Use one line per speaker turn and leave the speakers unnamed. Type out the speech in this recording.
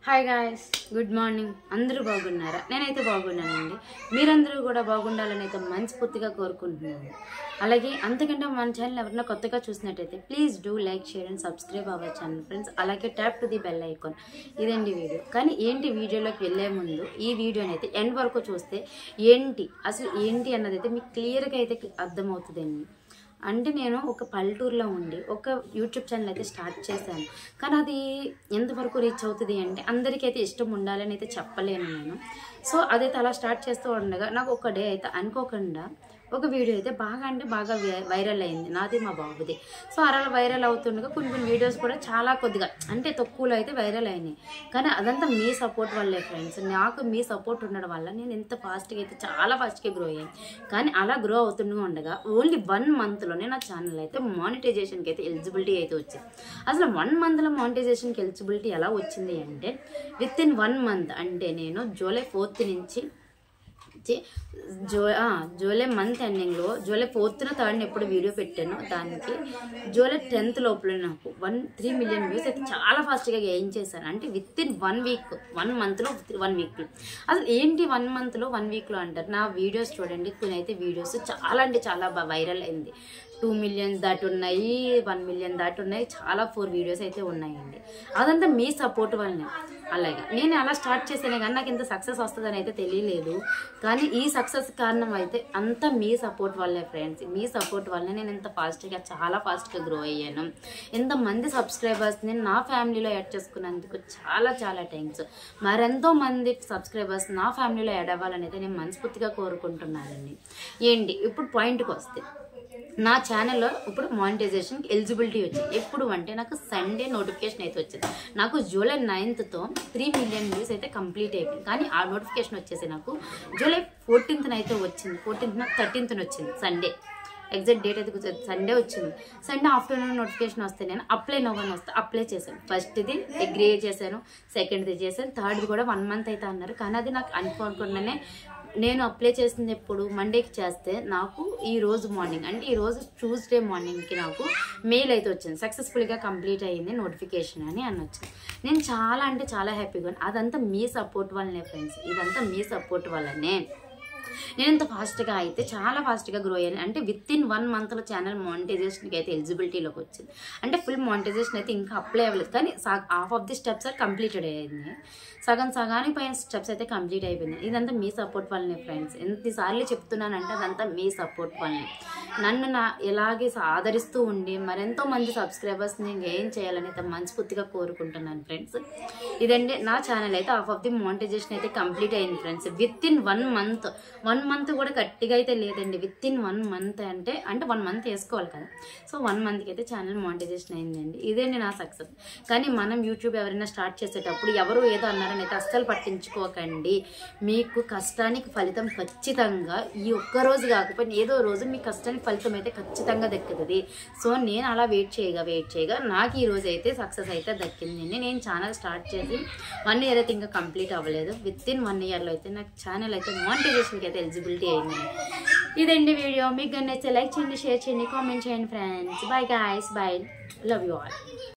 Hi guys, good morning. అందరూ బాగున్నారా? నేనైతే బాగున్నానండి. మీరందరూ కూడా బాగుండాలని అయితే మనస్ఫూర్తిగా కోరుకుంటున్నాను. అలాగే అంతకంటే మన ఛానల్ ఎవరైనా కొత్తగా చూసినట్టయితే please do like, share and subscribe our channel friends. అలాగే tap to the bell icon. ఇదండి వీడియో. కానీ ఏంటి, వీడియోలోకి వెళ్ళే ముందు ఈ వీడియోని అయితే ఎండ్ వరకు చూస్తే అసలు ఏంటి అన్నది అయితే మీకు క్లియర్గా అయితే అర్థమవుతుందండి. అంటే నేను ఒక పల్లెటూరులో ఉండి ఒక యూట్యూబ్ ఛానల్ అయితే స్టార్ట్ చేశాను. కానీ అది ఎంతవరకు రీచ్ అవుతుంది అంటే అందరికీ అయితే ఇష్టం ఉండాలని అయితే చెప్పలేను నేను. సో అదైతే అలా స్టార్ట్ చేస్తూ ఉండగా నాకు ఒక డే అయితే అనుకోకుండా ఒక వీడియో అయితే బాగా వైరల్ అయింది, నాది మా బాబుది. సో అలా వైరల్ అవుతుండగా కొన్ని వీడియోస్ కూడా చాలా కొద్దిగా అంటే తక్కువలో అయితే వైరల్ అయినాయి. కానీ అదంతా మీ సపోర్ట్ వల్లే ఫ్రెండ్స్. నాకు మీ సపోర్ట్ ఉండడం వల్ల నేను ఎంత ఫాస్ట్గా అయితే చాలా ఫాస్ట్గా గ్రో అయ్యాను. కానీ అలా గ్రో అవుతుండగా ఉండగా ఓన్లీ 1 మంత్లోనే నా ఛానల్ అయితే మానిటైజేషన్కి అయితే ఎలిజిబిలిటీ అయితే వచ్చింది. అసలు 1 మంత్లో మానిటైజేషన్కి ఎలిజిబిలిటీ ఎలా వచ్చింది అంటే విత్ ఇన్ 1 మంత్ అంటే నేను జూలై 4th నుంచి జూలై మంత్ ఎండింగ్లో జూలై 4th, 3rd ఎప్పుడు వీడియో పెట్టాను, దానికి జూలై 10th లోపల నాకు 3 మిలియన్ వ్యూస్ అయితే చాలా ఫాస్ట్గా గెయిన్ చేశాను. అంటే విత్ ఇన్ 1 వీక్, 1 మంత్లో 1 వీక్లో. అసలు ఏంటి 1 మంత్లో 1 వీక్లో అంటారు? నా వీడియోస్ చూడండి, కొన్ని అయితే వీడియోస్ చాలా అంటే చాలా వైరల్ అయింది. 2 మిలియన్స్ దాటి ఉన్నాయి, 1 మిలియన్ దాటి ఉన్నాయి, చాలా 4 వీడియోస్ అయితే ఉన్నాయండి. అదంతా మీ సపోర్ట్ వల్లనే. అలాగే నేను అలా స్టార్ట్ చేసానే కానీ నాకు ఇంత సక్సెస్ వస్తుందని అయితే తెలియలేదు. కానీ ఈ సక్సెస్ కారణం అయితే అంతా మీ సపోర్ట్ వల్లే ఫ్రెండ్స్. మీ సపోర్ట్ వల్లనే నేను ఇంత ఫాస్ట్గా, చాలా ఫాస్ట్గా గ్రో అయ్యాను. ఎంతమంది సబ్స్క్రైబర్స్ని నా ఫ్యామిలీలో యాడ్ చేసుకున్నందుకు చాలా చాలా థ్యాంక్స్. మరెంతో మంది సబ్స్క్రైబర్స్ నా ఫ్యామిలీలో యాడ్ అవ్వాలని అయితే నేను మనస్ఫూర్తిగా కోరుకుంటున్నానండి. ఏంటి ఇప్పుడు పాయింట్కి వస్తే, నా ఛానల్లో ఇప్పుడు మానిటైజేషన్కి ఎలిజిబిలిటీ వచ్చింది. ఎప్పుడు అంటే నాకు సండే నోటిఫికేషన్ అయితే వచ్చింది. నాకు జూలై 9th 3 మిలియన్ వ్యూస్ అయితే కంప్లీట్ అయిపోయింది. కానీ ఆ నోటిఫికేషన్ వచ్చేసి నాకు జూలై 14th అయితే వచ్చింది. 14th 13th వచ్చింది, సండే. ఎగ్జాక్ట్ డేట్ అయితే సండే వచ్చింది. సండే ఆఫ్టర్నూన్ నోటిఫికేషన్ వస్తే నేను అప్లై నవ్వని వస్తే అప్లై చేశాను. ఫస్ట్ది అగ్రీ చేశాను, సెకండ్ది చేశాను, థర్డ్ది కూడా 1 మంత్ అయితే అన్నారు. కానీ అది నాకు అనుకోకుండానే నేను అప్లై చేసింది ఎప్పుడు మండేకి చేస్తే నాకు ఈరోజు మార్నింగ్ అంటే ఈరోజు ట్యూస్డే మార్నింగ్కి నాకు మెయిల్ అయితే వచ్చింది, సక్సెస్ఫుల్గా కంప్లీట్ అయ్యింది నోటిఫికేషన్ అని వచ్చింది. నేను చాలా అంటే చాలా హ్యాపీగా. అదంతా మీ సపోర్ట్ వల్లనే ఫ్రెండ్స్. ఇదంతా మీ సపోర్ట్ వల్లనే నేను ఇంత ఫాస్ట్గా అయితే చాలా ఫాస్ట్గా గ్రో అయ్యాను. అంటే విత్ ఇన్ 1 మంత్లో ఛానల్ మానిటైజేషన్కి అయితే ఎలిజిబిలిటీలోకి వచ్చింది. అంటే ఫుల్ మానిటైజేషన్ అయితే ఇంకా అప్లై అవ్వలేదు, కానీ half of the steps are completed అయ్యింది. సగానికి పైన స్టెప్స్ అయితే కంప్లీట్ అయిపోయింది. ఇదంతా మీ సపోర్ట్ వల్లనే ఫ్రెండ్స్. ఎన్నిసార్లు చెప్తున్నానంటే అదంతా మీ సపోర్ట్ వల్లనే. నన్ను ఇలాగే ఆదరిస్తూ ఉండి మరెంతో మంది సబ్స్క్రైబర్స్ని గెయిన్ చేయాలని అయితే మనస్ఫూర్తిగా కోరుకుంటున్నాను ఫ్రెండ్స్. ఇదండి నా ఛానల్ అయితే హాఫ్ ఆఫ్ ది మానిటైజేషన్ అయితే కంప్లీట్ అయింది friends. With in 1 month, 1 month కూడా గట్టిగా అయితే లేదండి. విత్ ఇన్ 1 మంత్ అంటే 1 మంత్ వేసుకోవాలి కదా. సో 1 మంత్కి అయితే ఛానల్ మానిటైజేషన్ అయిందండి. ఇదేంటి నా సక్సెస్. కానీ మనం యూట్యూబ్ ఎవరైనా స్టార్ట్ చేసేటప్పుడు ఎవరు ఏదో అన్నారని అయితే అస్సలు పట్టించుకోకండి. మీకు కష్టానికి ఫలితం ఖచ్చితంగా ఈ ఒక్కరోజు కాకపోయినా ఏదో రోజు మీ కష్టానికి ఫలితం అయితే ఖచ్చితంగా దక్కుతుంది. సో నేను అలా వెయిట్ చేయగా నాకు ఈ రోజు అయితే సక్సెస్ అయితే దక్కిందండి. నేను ఛానల్ స్టార్ట్ చేసి 1 ఇయర్ అయితే ఇంకా కంప్లీట్ అవ్వలేదు. విత్ ఇన్ 1 ఇయర్లో అయితే నాకు ఛానల్ అయితే మానిటైజేషన్కి అయితే ఎలిజిబిలిటీ అయిందండి. ఇదండి వీడియో. మీకు నచ్చితే లైక్ చేయండి, షేర్ చేయండి, కామెంట్ చేయండి friends. Bye guys, bye, love you all.